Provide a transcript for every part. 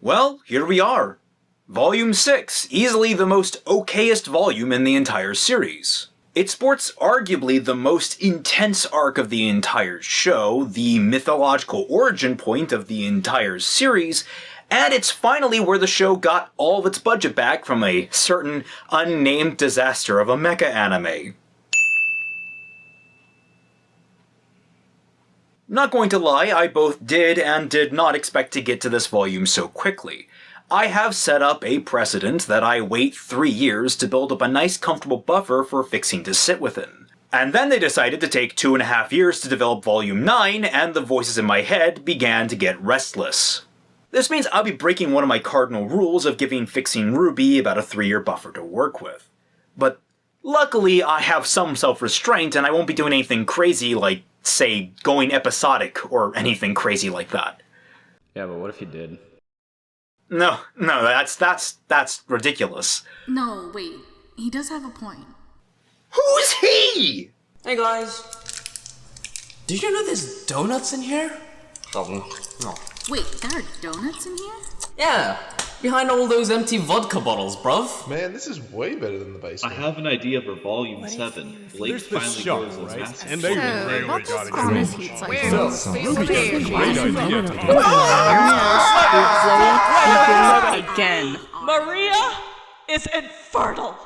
Well, here we are. Volume 6, easily the most okayest volume in the entire series. It sports arguably the most intense arc of the entire show, the mythological origin point of the entire series, and it's finally where the show got all of its budget back from a certain unnamed disaster of a mecha anime. Not going to lie, I both did and did not expect to get to this volume so quickly. I have set up a precedent that I wait 3 years to build up a nice comfortable buffer for Fixing to sit within. And then they decided to take 2.5 years to develop Volume 9, and the voices in my head began to get restless. This means I'll be breaking one of my cardinal rules of giving Fixing RWBY about a 3-year buffer to work with. But luckily I have some self-restraint and I won't be doing anything crazy like, say, going episodic or anything crazy like that. Yeah, but what if you did? No, that's ridiculous. No, wait. He does have a point. Who's he? Hey guys. Did you know there's donuts in here? No. Wait, there are donuts in here? Yeah, behind all those empty vodka bottles, bruv. Man, this is way better than the basement. I have an idea for Volume 7. Blake finally goes as massive. And they really got it. Again. Maria is infertile.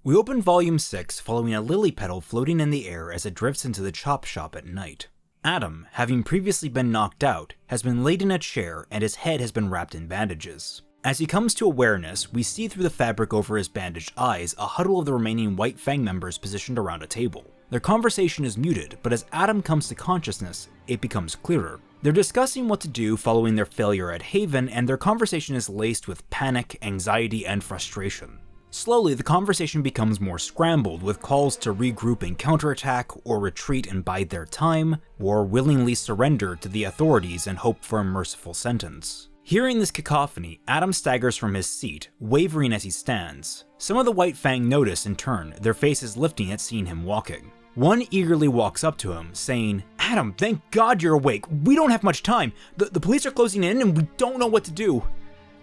We open Volume 6 following a lily petal floating in the air as it drifts into the chop shop at night. Adam, having previously been knocked out, has been laid in a chair and his head has been wrapped in bandages. As he comes to awareness, we see through the fabric over his bandaged eyes a huddle of the remaining White Fang members positioned around a table. Their conversation is muted, but as Adam comes to consciousness, it becomes clearer. They're discussing what to do following their failure at Haven, and their conversation is laced with panic, anxiety, and frustration. Slowly, the conversation becomes more scrambled, with calls to regroup and counterattack, or retreat and bide their time, or willingly surrender to the authorities and hope for a merciful sentence. Hearing this cacophony, Adam staggers from his seat, wavering as he stands. Some of the White Fang notice in turn, their faces lifting at seeing him walking. One eagerly walks up to him, saying, "Adam, thank God you're awake. We don't have much time. The police are closing in and we don't know what to do."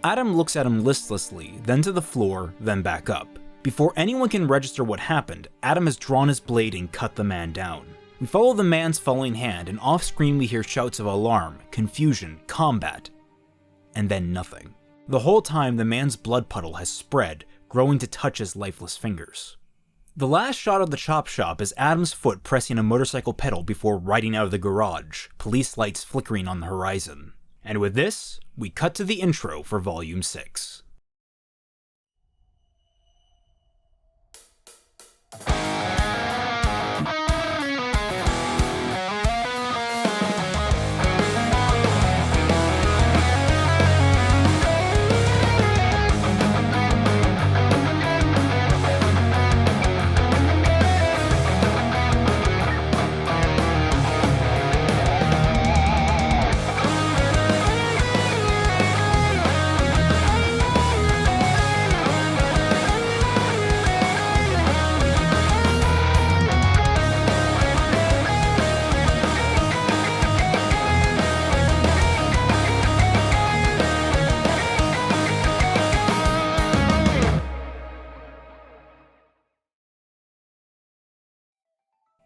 Adam looks at him listlessly, then to the floor, then back up. Before anyone can register what happened, Adam has drawn his blade and cut the man down. We follow the man's falling hand, and off-screen we hear shouts of alarm, confusion, combat, and then nothing. The whole time the man's blood puddle has spread, growing to touch his lifeless fingers. The last shot of the chop shop is Adam's foot pressing a motorcycle pedal before riding out of the garage, police lights flickering on the horizon. And with this, we cut to the intro for Volume 6.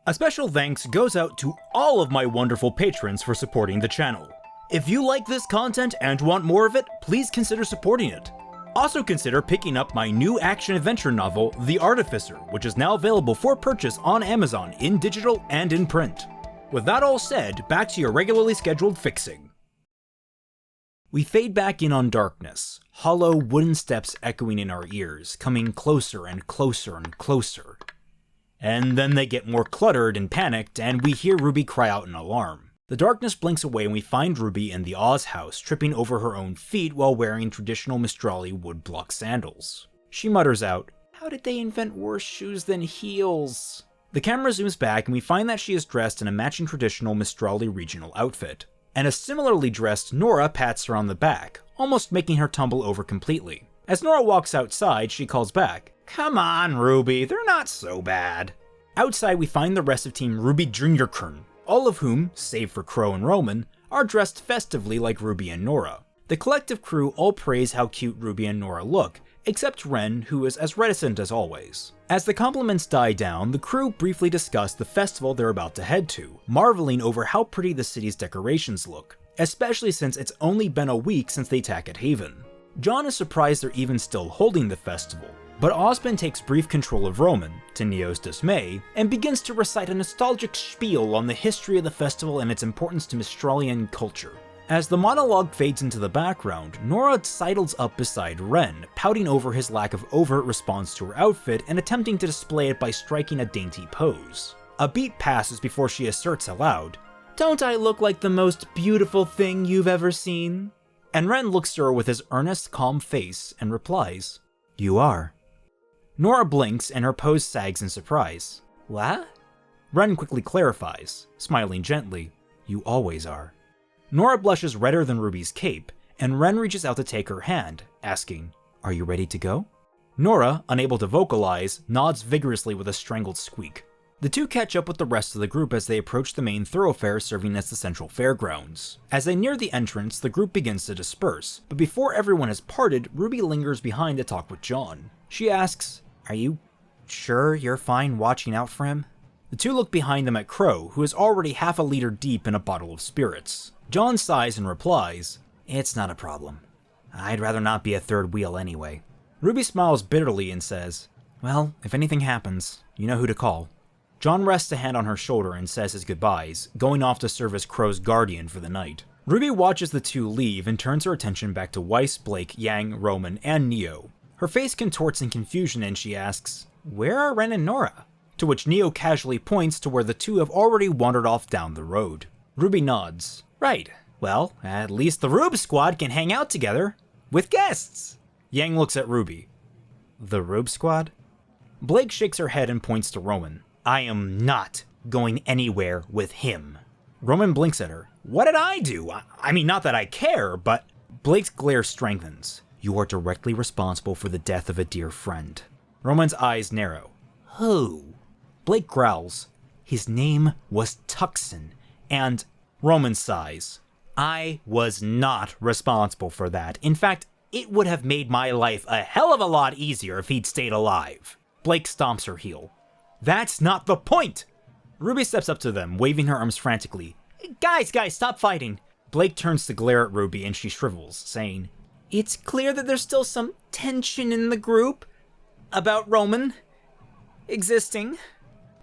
A special thanks goes out to all of my wonderful patrons for supporting the channel. If you like this content and want more of it, please consider supporting it. Also consider picking up my new action-adventure novel, The Artificer, which is now available for purchase on Amazon in digital and in print. With that all said, back to your regularly scheduled fixing. We fade back in on darkness, hollow wooden steps echoing in our ears, coming closer and closer and closer. And then they get more cluttered and panicked, and we hear Ruby cry out in alarm. The darkness blinks away and we find Ruby in the Oz house, tripping over her own feet while wearing traditional Mistrali woodblock sandals. She mutters out, "How did they invent worse shoes than heels?" The camera zooms back and we find that she is dressed in a matching traditional Mistrali regional outfit. And a similarly dressed Nora pats her on the back, almost making her tumble over completely. As Nora walks outside, she calls back, "Come on, Ruby, they're not so bad." Outside, we find the rest of Team Ruby Juniorkern, all of whom, save for Crow and Roman, are dressed festively like Ruby and Nora. The collective crew all praise how cute Ruby and Nora look, except Ren, who is as reticent as always. As the compliments die down, the crew briefly discuss the festival they're about to head to, marveling over how pretty the city's decorations look, especially since it's only been a week since they attack at Haven. John is surprised they're even still holding the festival, but Osmond takes brief control of Roman, to Neo's dismay, and begins to recite a nostalgic spiel on the history of the festival and its importance to Mistralian culture. As the monologue fades into the background, Nora sidles up beside Ren, pouting over his lack of overt response to her outfit and attempting to display it by striking a dainty pose. A beat passes before she asserts aloud, "Don't I look like the most beautiful thing you've ever seen?" And Ren looks to her with his earnest, calm face and replies, "You are." Nora blinks and her pose sags in surprise. "What?" Ren quickly clarifies, smiling gently, "You always are." Nora blushes redder than Ruby's cape, and Ren reaches out to take her hand, asking, "Are you ready to go?" Nora, unable to vocalize, nods vigorously with a strangled squeak. The two catch up with the rest of the group as they approach the main thoroughfare serving as the central fairgrounds. As they near the entrance, the group begins to disperse, but before everyone has parted, Ruby lingers behind to talk with John. She asks, "Are you sure you're fine watching out for him?" The two look behind them at Crow, who is already half a liter deep in a bottle of spirits. John sighs and replies, "It's not a problem. I'd rather not be a third wheel anyway." Ruby smiles bitterly and says, "Well, if anything happens, you know who to call." John rests a hand on her shoulder and says his goodbyes, going off to serve as Crow's guardian for the night. Ruby watches the two leave and turns her attention back to Weiss, Blake, Yang, Roman, and Neo. Her face contorts in confusion and she asks, "Where are Ren and Nora?" To which Neo casually points to where the two have already wandered off down the road. Ruby nods. "Right. Well, at least the RWBY squad can hang out together. With guests." Yang looks at Ruby. "The RWBY squad?" Blake shakes her head and points to Roman. "I am not going anywhere with him." Roman blinks at her. "What did I do? I mean, not that I care, but..." Blake's glare strengthens. "You are directly responsible for the death of a dear friend." Roman's eyes narrow. "Who?" Blake growls. "His name was Tuxon, and..." Roman sighs. "I was not responsible for that. In fact, it would have made my life a hell of a lot easier if he'd stayed alive." Blake stomps her heel. "That's not the point!" Ruby steps up to them, waving her arms frantically. Guys, stop fighting!" Blake turns to glare at Ruby and she shrivels, saying, "It's clear that there's still some tension in the group about Roman existing."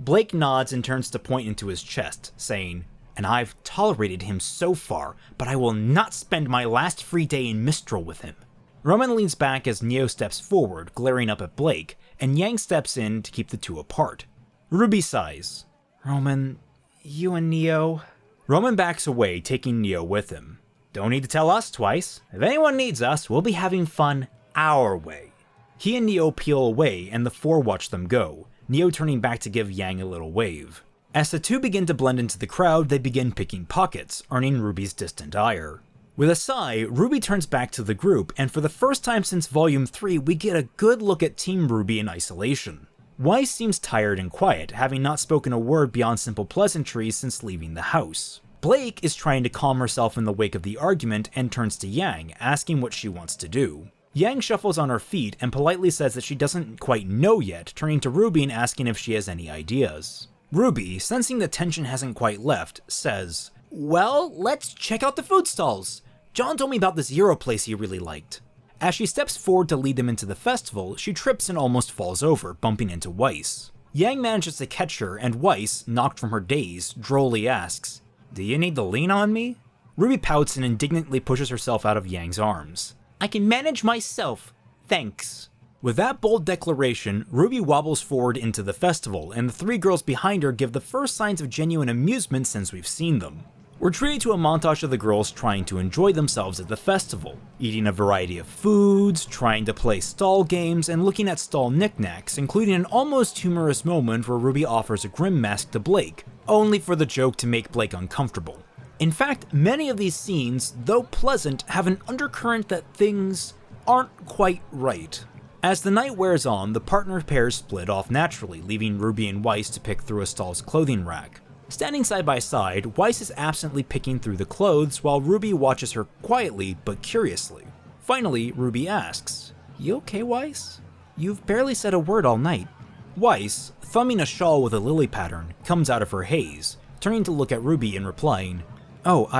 Blake nods and turns to point into his chest, saying, "And I've tolerated him so far, but I will not spend my last free day in Mistral with him." Roman leans back as Neo steps forward, glaring up at Blake, and Yang steps in to keep the two apart. Ruby sighs. "Roman, you and Neo..." Roman backs away, taking Neo with him. "Don't need to tell us twice. If anyone needs us, we'll be having fun our way." He and Neo peel away, and the four watch them go, Neo turning back to give Yang a little wave. As the two begin to blend into the crowd, they begin picking pockets, earning Ruby's distant ire. With a sigh, Ruby turns back to the group, and for the first time since Volume 3, we get a good look at Team RWBY in isolation. Weiss seems tired and quiet, having not spoken a word beyond simple pleasantries since leaving the house. Blake is trying to calm herself in the wake of the argument and turns to Yang, asking what she wants to do. Yang shuffles on her feet and politely says that she doesn't quite know yet, turning to Ruby and asking if she has any ideas. Ruby, sensing the tension hasn't quite left, says, "Well, let's check out the food stalls. John told me about this gyro place he really liked." As she steps forward to lead them into the festival, she trips and almost falls over, bumping into Weiss. Yang manages to catch her, and Weiss, knocked from her daze, drolly asks, "Do you need to lean on me?" Ruby pouts and indignantly pushes herself out of Yang's arms. "I can manage myself, thanks." With that bold declaration, Ruby wobbles forward into the festival, and the three girls behind her give the first signs of genuine amusement since we've seen them. We're treated to a montage of the girls trying to enjoy themselves at the festival, eating a variety of foods, trying to play stall games, and looking at stall knickknacks, including an almost humorous moment where Ruby offers a grim mask to Blake, only for the joke to make Blake uncomfortable. In fact, many of these scenes, though pleasant, have an undercurrent that things aren't quite right. As the night wears on, the partner pairs split off naturally, leaving Ruby and Weiss to pick through a stall's clothing rack. Standing side by side, Weiss is absently picking through the clothes while Ruby watches her quietly but curiously. Finally, Ruby asks, "You okay, Weiss? You've barely said a word all night." Weiss, thumbing a shawl with a lily pattern, comes out of her haze, turning to look at Ruby and replying, "Oh,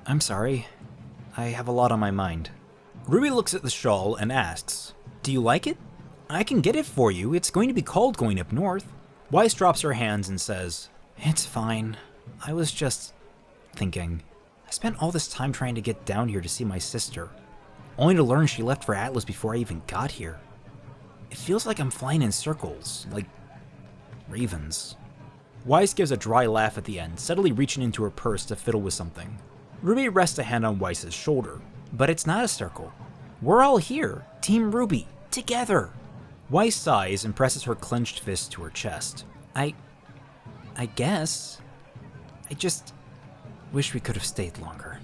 I'm sorry. I have a lot on my mind." Ruby looks at the shawl and asks, "Do you like it? I can get it for you. It's going to be cold going up north." Weiss drops her hands and says, "It's fine. I was just thinking. I spent all this time trying to get down here to see my sister, only to learn she left for Atlas before I even got here. It feels like I'm flying in circles, like ravens." Weiss gives a dry laugh at the end, steadily reaching into her purse to fiddle with something. Ruby rests a hand on Weiss's shoulder. "But it's not a circle. We're all here, Team Ruby, together." Weiss sighs and presses her clenched fist to her chest. I guess. I just wish we could have stayed longer."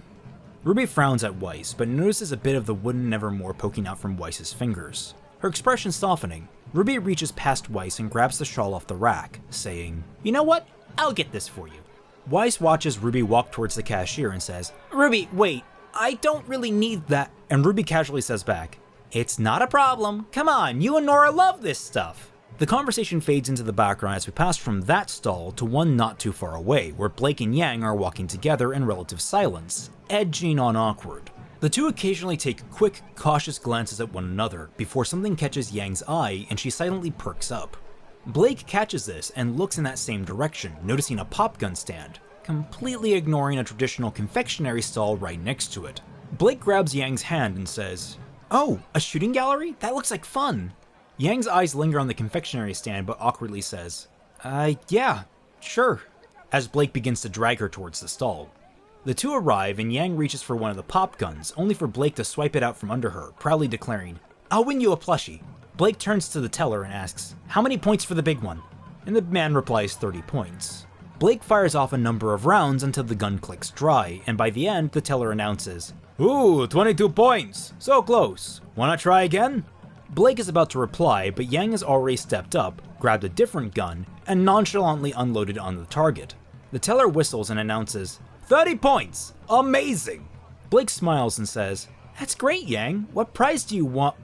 Ruby frowns at Weiss, but notices a bit of the wooden Nevermore poking out from Weiss's fingers. Her expression softening, Ruby reaches past Weiss and grabs the shawl off the rack, saying, "You know what? I'll get this for you." Weiss watches Ruby walk towards the cashier and says, "Ruby, wait, I don't really need that." And Ruby casually says back, "It's not a problem. Come on, you and Nora love this stuff." The conversation fades into the background as we pass from that stall to one not too far away, where Blake and Yang are walking together in relative silence, edging on awkward. The two occasionally take quick, cautious glances at one another before something catches Yang's eye and she silently perks up. Blake catches this and looks in that same direction, noticing a pop gun stand, completely ignoring a traditional confectionery stall right next to it. Blake grabs Yang's hand and says, "Oh, a shooting gallery? That looks like fun." Yang's eyes linger on the confectionery stand but awkwardly says, Yeah, sure," as Blake begins to drag her towards the stall. The two arrive and Yang reaches for one of the pop guns, only for Blake to swipe it out from under her, proudly declaring, "I'll win you a plushie." Blake turns to the teller and asks, "How many points for the big one?" And the man replies 30 points. Blake fires off a number of rounds until the gun clicks dry, and by the end, the teller announces, "Ooh, 22 points! So close! Wanna try again?" Blake is about to reply, but Yang has already stepped up, grabbed a different gun, and nonchalantly unloaded on the target. The teller whistles and announces, 30 points! Amazing!" Blake smiles and says, "That's great, Yang. What prize do you want?"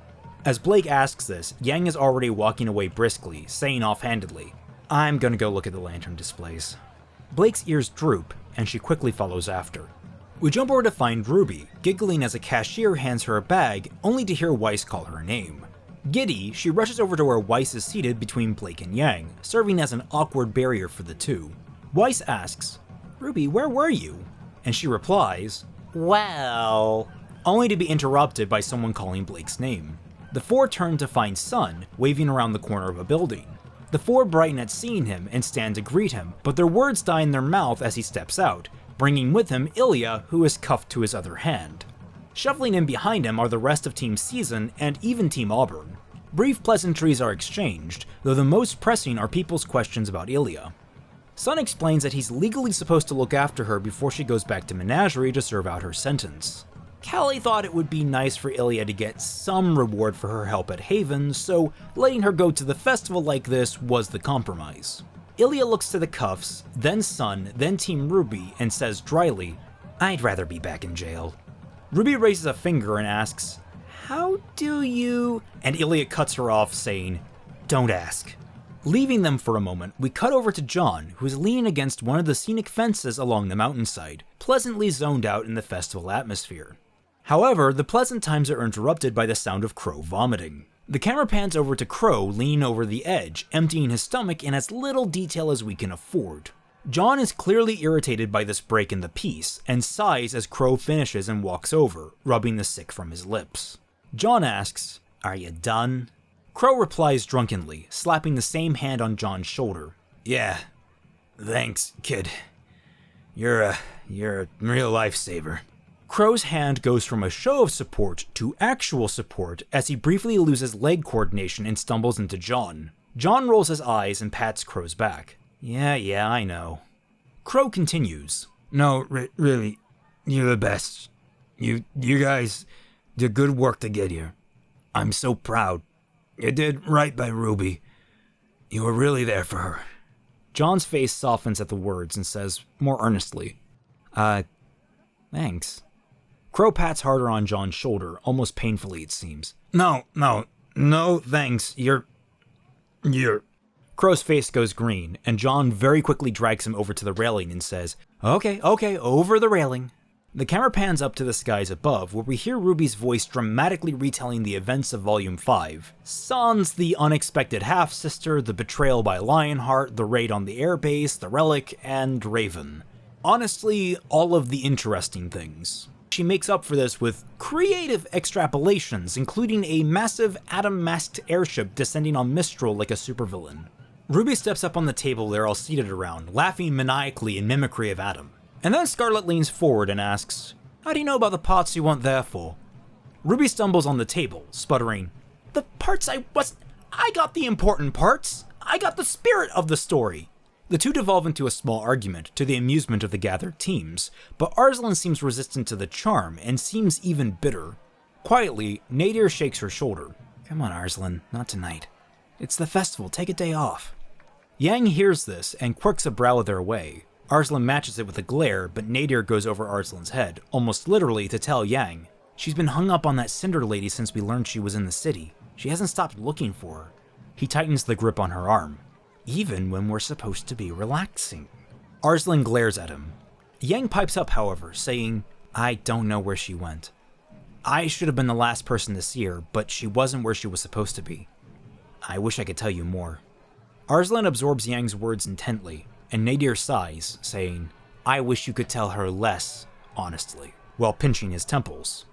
As Blake asks this, Yang is already walking away briskly, saying offhandedly, "I'm gonna go look at the lantern displays." Blake's ears droop, and she quickly follows after. We jump over to find Ruby, giggling as a cashier hands her a bag, only to hear Weiss call her name. Giddy, she rushes over to where Weiss is seated between Blake and Yang, serving as an awkward barrier for the two. Weiss asks, "Ruby, where were you?" And she replies, "Well," only to be interrupted by someone calling Blake's name. The four turn to find Sun, waving around the corner of a building. The four brighten at seeing him and stand to greet him, but their words die in their mouth as he steps out, bringing with him Ilya, who is cuffed to his other hand. Shuffling in behind him are the rest of Team Season and even Team Auburn. Brief pleasantries are exchanged, though the most pressing are people's questions about Ilya. Sun explains that he's legally supposed to look after her before she goes back to Menagerie to serve out her sentence. Callie thought it would be nice for Ilya to get some reward for her help at Haven, so letting her go to the festival like this was the compromise. Ilya looks to the cuffs, then Sun, then Team Ruby, and says dryly, "I'd rather be back in jail." Ruby raises a finger and asks, "How do you..." And Ilya cuts her off, saying, "Don't ask." Leaving them for a moment, we cut over to John, who is leaning against one of the scenic fences along the mountainside, pleasantly zoned out in the festival atmosphere. However, the pleasant times are interrupted by the sound of Crow vomiting. The camera pans over to Crow leaning over the edge, emptying his stomach in as little detail as we can afford. John is clearly irritated by this break in the peace, and sighs as Crow finishes and walks over, rubbing the sick from his lips. John asks, "Are you done?" Crow replies drunkenly, slapping the same hand on John's shoulder. "Yeah, thanks, kid. You're a real lifesaver. Crow's hand goes from a show of support to actual support as he briefly loses leg coordination and stumbles into John. John rolls his eyes and pats Crow's back. Yeah, I know. Crow continues. No, really, you're the best. You guys did good work to get here. I'm so proud. You did right by Ruby. You were really there for her. John's face softens at the words and says, more earnestly, thanks. Crow pats harder on John's shoulder, almost painfully it seems. No, thanks. You're... Crow's face goes green, and John very quickly drags him over to the railing and says, Okay, over the railing. The camera pans up to the skies above, where we hear Ruby's voice dramatically retelling the events of Volume 5. Sans the unexpected half-sister, the betrayal by Lionheart, the raid on the airbase, the relic, and Raven. Honestly, all of the interesting things. She makes up for this with creative extrapolations, including a massive atom-masked airship descending on Mistral like a supervillain. Ruby steps up on the table they're all seated around, laughing maniacally in mimicry of Adam. And then Scarlet leans forward and asks, How do you know about the parts you weren't there for? Ruby stumbles on the table, sputtering, The parts I got the important parts! I got the spirit of the story! The two devolve into a small argument, to the amusement of the gathered teams, but Arslan seems resistant to the charm, and seems even bitter. Quietly, Nadir shakes her shoulder. Come on, Arslan, not tonight. It's the festival, take a day off. Yang hears this, and quirks a brow their way. Arslan matches it with a glare, but Nadir goes over Arslan's head, almost literally to tell Yang. She's been hung up on that Cinder lady since we learned she was in the city. She hasn't stopped looking for her. He tightens the grip on her arm. Even when we're supposed to be relaxing. Arslan glares at him. Yang pipes up, however, saying, I don't know where she went. I should have been the last person to see her, but she wasn't where she was supposed to be. I wish I could tell you more. Arslan absorbs Yang's words intently, and Nadir sighs, saying, I wish you could tell her less, honestly, while pinching his temples.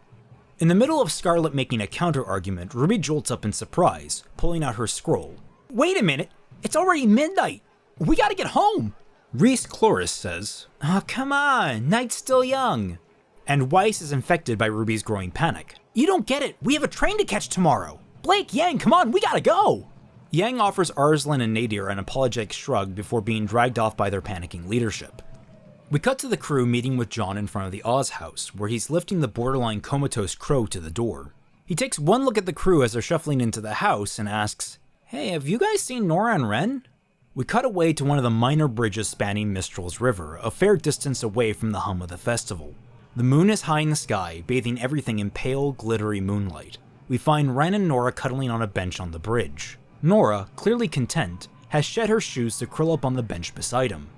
In the middle of Scarlet making a counter-argument, Ruby jolts up in surprise, pulling out her scroll. Wait a minute! It's already midnight! We gotta get home! Reese Chloris says, Oh, come on, night's still young. And Weiss is infected by Ruby's growing panic. You don't get it, we have a train to catch tomorrow! Blake, Yang, come on, we gotta go! Yang offers Arslan and Nadir an apologetic shrug before being dragged off by their panicking leadership. We cut to the crew meeting with John in front of the Oz house, where he's lifting the borderline comatose Crow to the door. He takes one look at the crew as they're shuffling into the house and asks, Hey, have you guys seen Nora and Ren? We cut away to one of the minor bridges spanning Mistral's River, a fair distance away from the hum of the festival. The moon is high in the sky, bathing everything in pale, glittery moonlight. We find Ren and Nora cuddling on a bench on the bridge. Nora, clearly content, has shed her shoes to curl up on the bench beside him.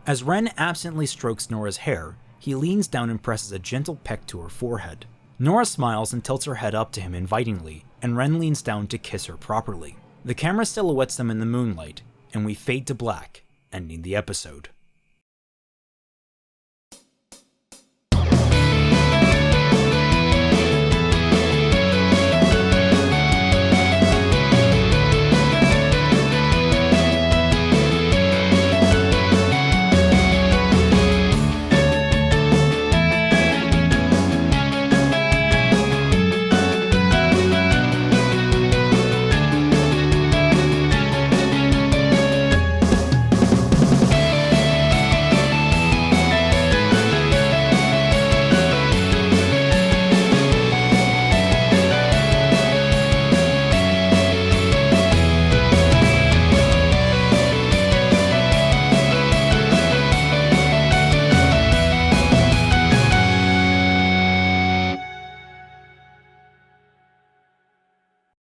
As Ren absently strokes Nora's hair, he leans down and presses a gentle peck to her forehead. Nora smiles and tilts her head up to him invitingly, and Ren leans down to kiss her properly. The camera silhouettes them in the moonlight, and we fade to black, ending the episode.